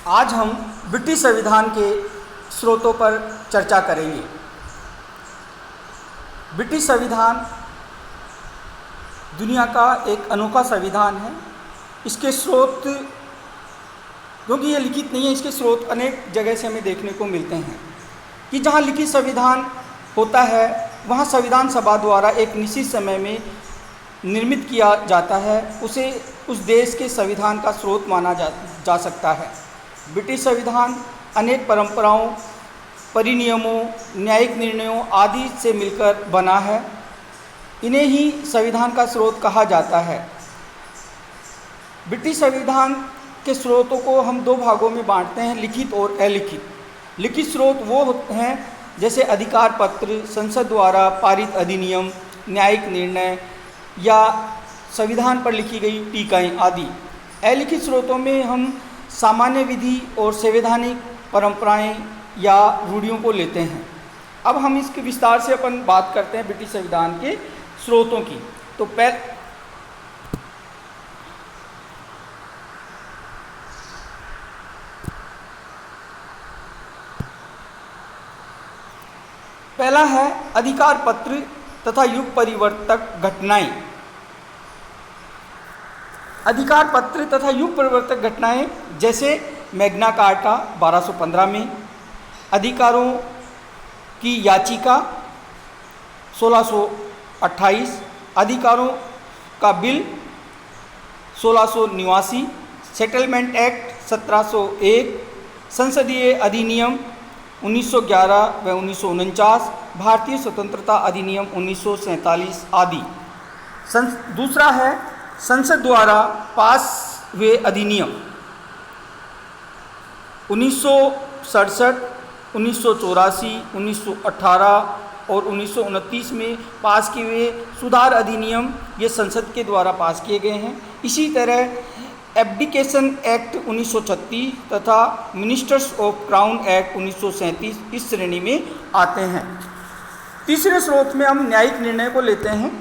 आज हम ब्रिटिश संविधान के स्रोतों पर चर्चा करेंगे। ब्रिटिश संविधान दुनिया का एक अनोखा संविधान है। इसके स्रोत, क्योंकि ये लिखित नहीं है, इसके स्रोत अनेक जगह से हमें देखने को मिलते हैं कि जहाँ लिखित संविधान होता है वहाँ संविधान सभा द्वारा एक निश्चित समय में निर्मित किया जाता है, उसे उस देश के संविधान का स्रोत माना जा सकता है। ब्रिटिश संविधान अनेक परंपराओं, परिनियमों, न्यायिक निर्णयों आदि से मिलकर बना है। इन्हें ही संविधान का स्रोत कहा जाता है। ब्रिटिश संविधान के स्रोतों को हम दो भागों में बांटते हैं, लिखित और अलिखित। लिखित स्रोत वो हैं जैसे अधिकार पत्र, संसद द्वारा पारित अधिनियम, न्यायिक निर्णय या संविधान पर लिखी गई टीकाएँ आदि। अलिखित स्रोतों में हम सामान्य विधि और संवैधानिक परंपराएं या रूढ़ियों को लेते हैं। अब हम इसके विस्तार से अपन बात करते हैं ब्रिटिश संविधान के स्रोतों की। तो पहला है अधिकार पत्र तथा युग परिवर्तक घटनाएं। अधिकार पत्र तथा युग परिवर्तक घटनाएं जैसे मैग्ना कार्टा 1215 में, अधिकारों की याचिका 1628, अधिकारों का बिल 1689, सेटलमेंट एक्ट 1701, संसदीय अधिनियम 1911 व 1949, भारतीय स्वतंत्रता अधिनियम 1947 आदि। दूसरा है संसद द्वारा पास हुए अधिनियम 1967, 1984, 1918 और 1929 में पास किए हुए सुधार अधिनियम, ये संसद के द्वारा पास किए गए हैं। इसी तरह एब्डिकेशन एक्ट 1936 तथा मिनिस्टर्स ऑफ क्राउन एक्ट 1937 इस श्रेणी में आते हैं। तीसरे स्रोत में हम न्यायिक निर्णय को लेते हैं।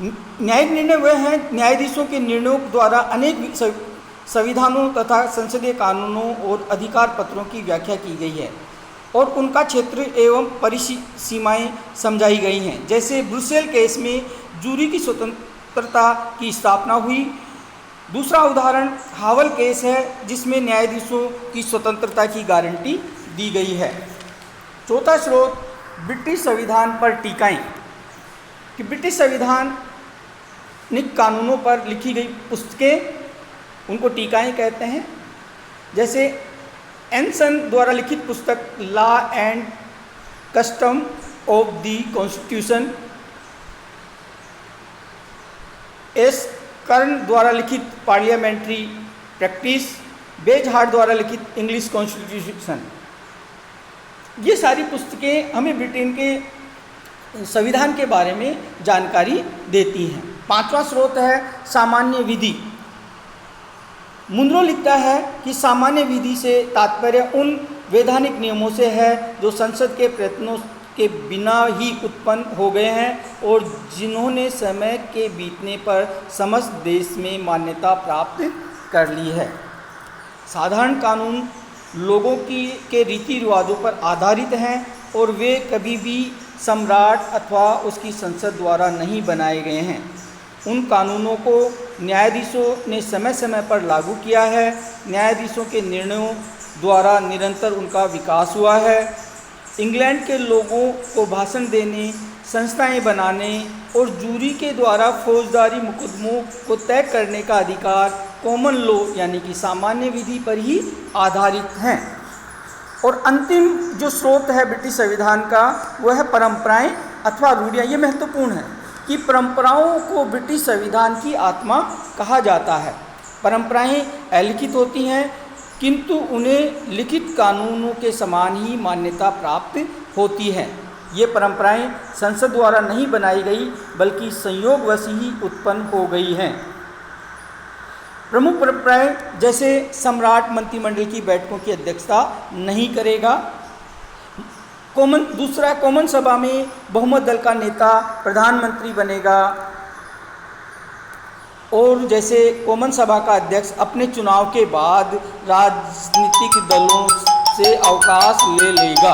न्यायिक निर्णय वह हैं न्यायाधीशों के निर्णयों द्वारा अनेक संविधानों तथा संसदीय कानूनों और अधिकार पत्रों की व्याख्या की गई है और उनका क्षेत्र एवं परिसीमाएं समझाई गई हैं। जैसे ब्रुसेल केस में जूरी की स्वतंत्रता की स्थापना हुई। दूसरा उदाहरण हावल केस है जिसमें न्यायाधीशों की स्वतंत्रता की गारंटी दी गई है। चौथा स्रोत ब्रिटिश संविधान पर टीकाएं कि ब्रिटिश संवैधानिक कानूनों पर लिखी गई पुस्तकें, उनको टीकाएं कहते हैं। जैसे एनसन द्वारा लिखित पुस्तक law and custom of the constitution, S कर्न द्वारा लिखित पार्लियामेंट्री प्रैक्टिस, बेजहार्ट द्वारा लिखित इंग्लिश कॉन्स्टिट्यूशन। ये सारी पुस्तकें हमें ब्रिटेन के संविधान के बारे में जानकारी देती हैं। पांचवा स्रोत है सामान्य विधि। मुनरो लिखता है कि सामान्य विधि से तात्पर्य उन वैधानिक नियमों से है जो संसद के प्रयत्नों के बिना ही उत्पन्न हो गए हैं और जिन्होंने समय के बीतने पर समस्त देश में मान्यता प्राप्त कर ली है। साधारण कानून लोगों के रीति रिवाजों पर आधारित हैं और वे कभी भी सम्राट अथवा उसकी संसद द्वारा नहीं बनाए गए हैं। उन कानूनों को न्यायाधीशों ने समय समय पर लागू किया है। न्यायाधीशों के निर्णयों द्वारा निरंतर उनका विकास हुआ है। इंग्लैंड के लोगों को भाषण देने, संस्थाएं बनाने और जूरी के द्वारा फौजदारी मुकदमों को तय करने का अधिकार कॉमन लॉ यानी कि सामान्य विधि पर ही आधारित हैं। और अंतिम जो स्रोत है ब्रिटिश संविधान का वह है परंपराएं अथवा रूढ़ियाँ। ये महत्वपूर्ण है कि परंपराओं को ब्रिटिश संविधान की आत्मा कहा जाता है। परंपराएं अलिखित होती हैं किंतु उन्हें लिखित कानूनों के समान ही मान्यता प्राप्त होती है। ये परंपराएं संसद द्वारा नहीं बनाई गई बल्कि संयोगवश ही उत्पन्न हो गई हैं। प्रमुख परंपराएं जैसे सम्राट मंत्रिमंडल की बैठकों की अध्यक्षता नहीं करेगा। कॉमन सभा में बहुमत दल का नेता प्रधानमंत्री बनेगा। और जैसे कॉमन सभा का अध्यक्ष अपने चुनाव के बाद राजनीतिक दलों से अवकाश ले लेगा।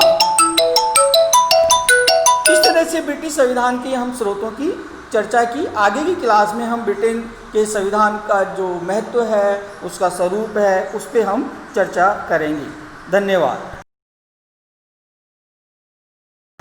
इस तरह से ब्रिटिश संविधान के हम स्रोतों की चर्चा की। आगे की क्लास में हम ब्रिटेन के संविधान का जो महत्व है, उसका स्वरूप है, उस पर हम चर्चा करेंगे। धन्यवाद।